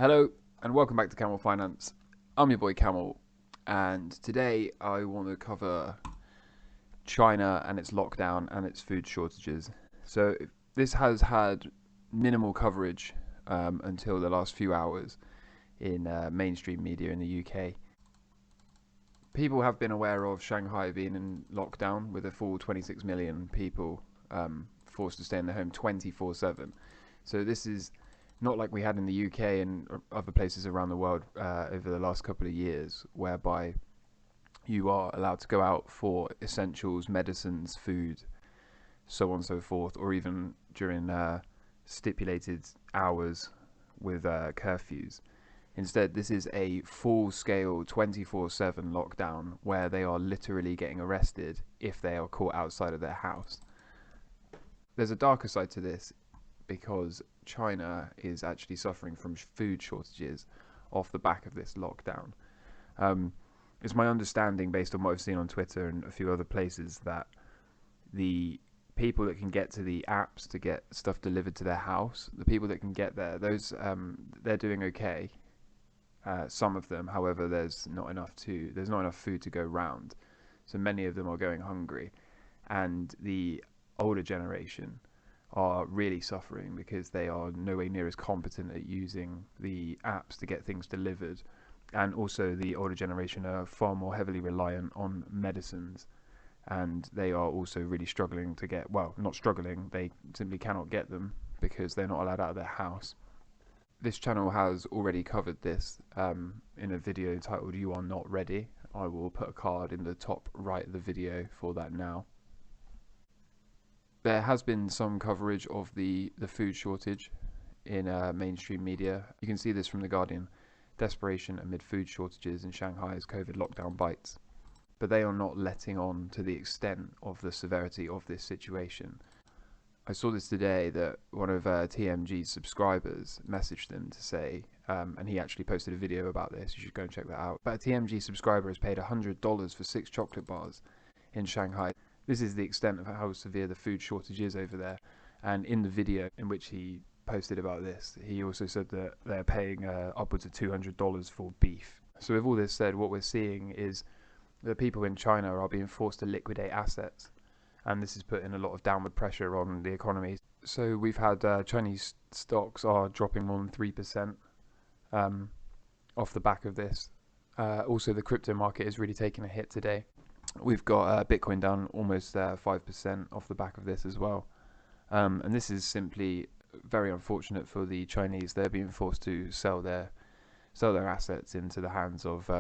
Hello and welcome back to Camel Finance. I'm your boy Camel, and today I want to cover China and its lockdown and its food shortages. So this has had minimal coverage until the last few hours in mainstream media in the UK. People have been aware of Shanghai being in lockdown with a full 26 million people forced to stay in their home 24/7. So this is not like we had in the UK and other places around the world over the last couple of years, whereby you are allowed to go out for essentials, medicines, food, so on and so forth, or even during stipulated hours with curfews. Instead, this is a full-scale 24/7 lockdown where they are literally getting arrested if they are caught outside of their house. There's a darker side to this because China is actually suffering from food shortages off the back of this lockdown. It's my understanding, based on what I've seen on Twitter and a few other places, that the people that can get to the apps to get stuff delivered to their house, the people that can get there, those they're doing okay. Some of them, however, there's not enough food to go round, so many of them are going hungry, and the older generation are really suffering because they are nowhere near as competent at using the apps to get things delivered, and also the older generation are far more heavily reliant on medicines, and they are also really struggling to get, well, not struggling, they simply cannot get them because they're not allowed out of their house. This channel has already covered this in a video titled "You Are Not Ready." I will put a card in the top right of the video for that now. There has been some coverage of the food shortage in mainstream media. You can see this from The Guardian. Desperation amid food shortages in Shanghai as COVID lockdown bites. But they are not letting on to the extent of the severity of this situation. I saw this today that one of TMG's subscribers messaged them to say, and he actually posted a video about this, you should go and check that out. But a TMG subscriber has paid $100 for 6 chocolate bars in Shanghai. This is the extent of how severe the food shortage is over there. And in the video in which he posted about this, he also said that they're paying upwards of $200 for beef. So with all this said, what we're seeing is the people in China are being forced to liquidate assets, and this is putting a lot of downward pressure on the economy. So we've had Chinese stocks are dropping more than 3% off the back of this. Also, the crypto market is really taking a hit today. We've got Bitcoin down almost 5% off the back of this as well. And this is simply very unfortunate for the Chinese. They're being forced to sell their assets into the hands of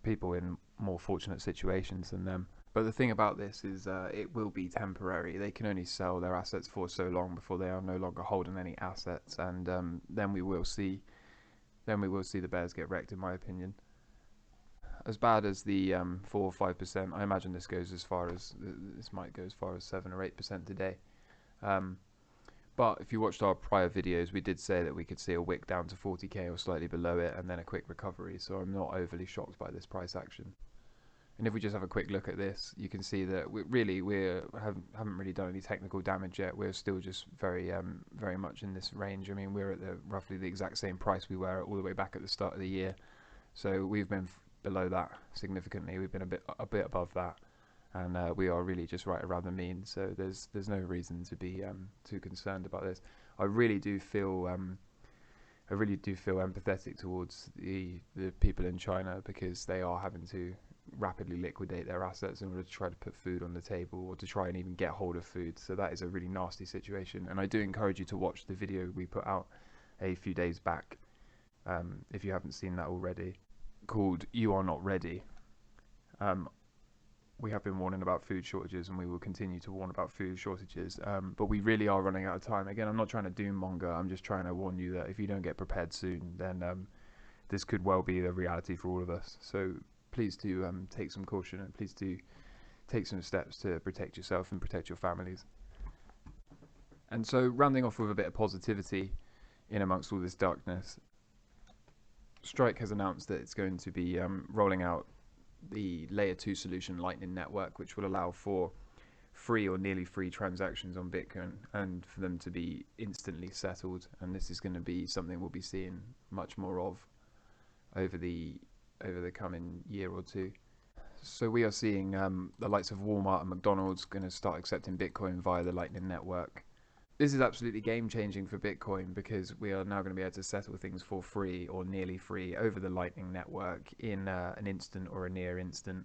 people in more fortunate situations than them. But the thing about this is it will be temporary. They can only sell their assets for so long before they are no longer holding any assets, and then we will see the bears get wrecked, in my opinion. As bad as the 4 or 5%, I imagine this might go as far as 7 or 8% today. But if you watched our prior videos, we did say that we could see a wick down to 40k or slightly below it, and then a quick recovery. So I'm not overly shocked by this price action. And if we just have a quick look at this, you can see that we haven't really done any technical damage yet. We're still just very much in this range. I mean, we're at roughly the exact same price we were all the way back at the start of the year. So we've been below that significantly. We've been a bit above that, and we are really just right around the mean. So there's no reason to be too concerned about this. I really do feel empathetic towards the people in China, because they are having to rapidly liquidate their assets in order to try to put food on the table, or to try and even get hold of food. So that is a really nasty situation, and I do encourage you to watch the video we put out a few days back if you haven't seen that already, called "You Are Not Ready." We have been warning about food shortages, and we will continue to warn about food shortages, but we really are running out of time. Again, I'm not trying to doom monger, I'm just trying to warn you that if you don't get prepared soon, then this could well be the reality for all of us. So please do take some caution, and please do take some steps to protect yourself and protect your families. And so, rounding off with a bit of positivity in amongst all this darkness, Strike has announced that it's going to be rolling out the layer 2 solution Lightning Network, which will allow for free or nearly free transactions on Bitcoin, and for them to be instantly settled. And this is going to be something we'll be seeing much more of over the coming year or two. So we are seeing the likes of Walmart and McDonald's going to start accepting Bitcoin via the Lightning Network. This is absolutely game changing for Bitcoin, because we are now going to be able to settle things for free or nearly free over the Lightning Network in an instant or a near instant.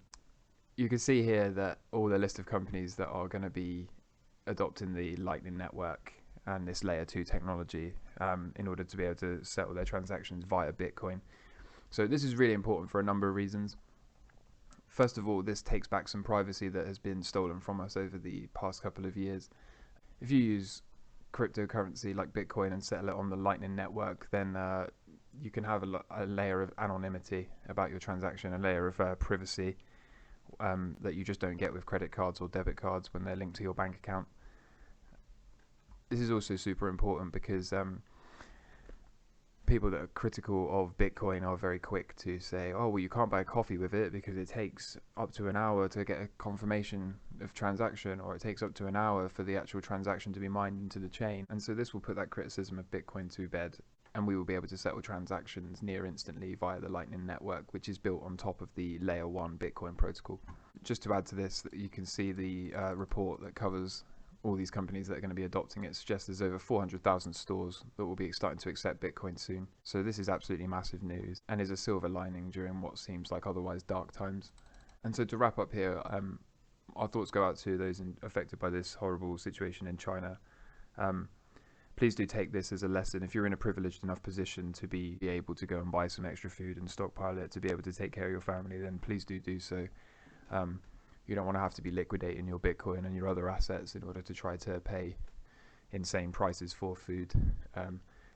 You can see here that all the list of companies that are going to be adopting the Lightning Network and this layer 2 technology in order to be able to settle their transactions via Bitcoin. So this is really important for a number of reasons. First of all, this takes back some privacy that has been stolen from us over the past couple of years. If you use cryptocurrency like Bitcoin and settle it on the Lightning Network, then you can have a layer of anonymity about your transaction, a layer of privacy that you just don't get with credit cards or debit cards when they're linked to your bank account. This is also super important because people that are critical of Bitcoin are very quick to say, oh, well, you can't buy a coffee with it because it takes up to an hour to get a confirmation of transaction, or it takes up to an hour for the actual transaction to be mined into the chain. And so this will put that criticism of Bitcoin to bed, and we will be able to settle transactions near instantly via the Lightning Network, which is built on top of the layer 1 Bitcoin protocol. Just to add to this, you can see the report that covers all these companies that are going to be adopting it. Suggests there's over 400,000 stores that will be starting to accept Bitcoin soon. So this is absolutely massive news, and is a silver lining during what seems like otherwise dark times. And so to wrap up here, our thoughts go out to those affected by this horrible situation in China. Please do take this as a lesson. If you're in a privileged enough position to be able to go and buy some extra food and stockpile it to be able to take care of your family, then please do so. You don't want to have to be liquidating your Bitcoin and your other assets in order to try to pay insane prices for food.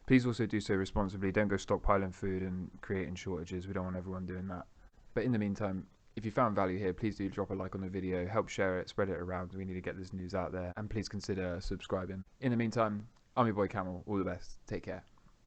Please also do so responsibly. Don't go stockpiling food and creating shortages. We don't want everyone doing that. But in the meantime, if you found value here, please do drop a like on the video, help share it, spread it around. We need to get this news out there, and please consider subscribing. In the meantime, I'm your boy Camel. All the best. Take care.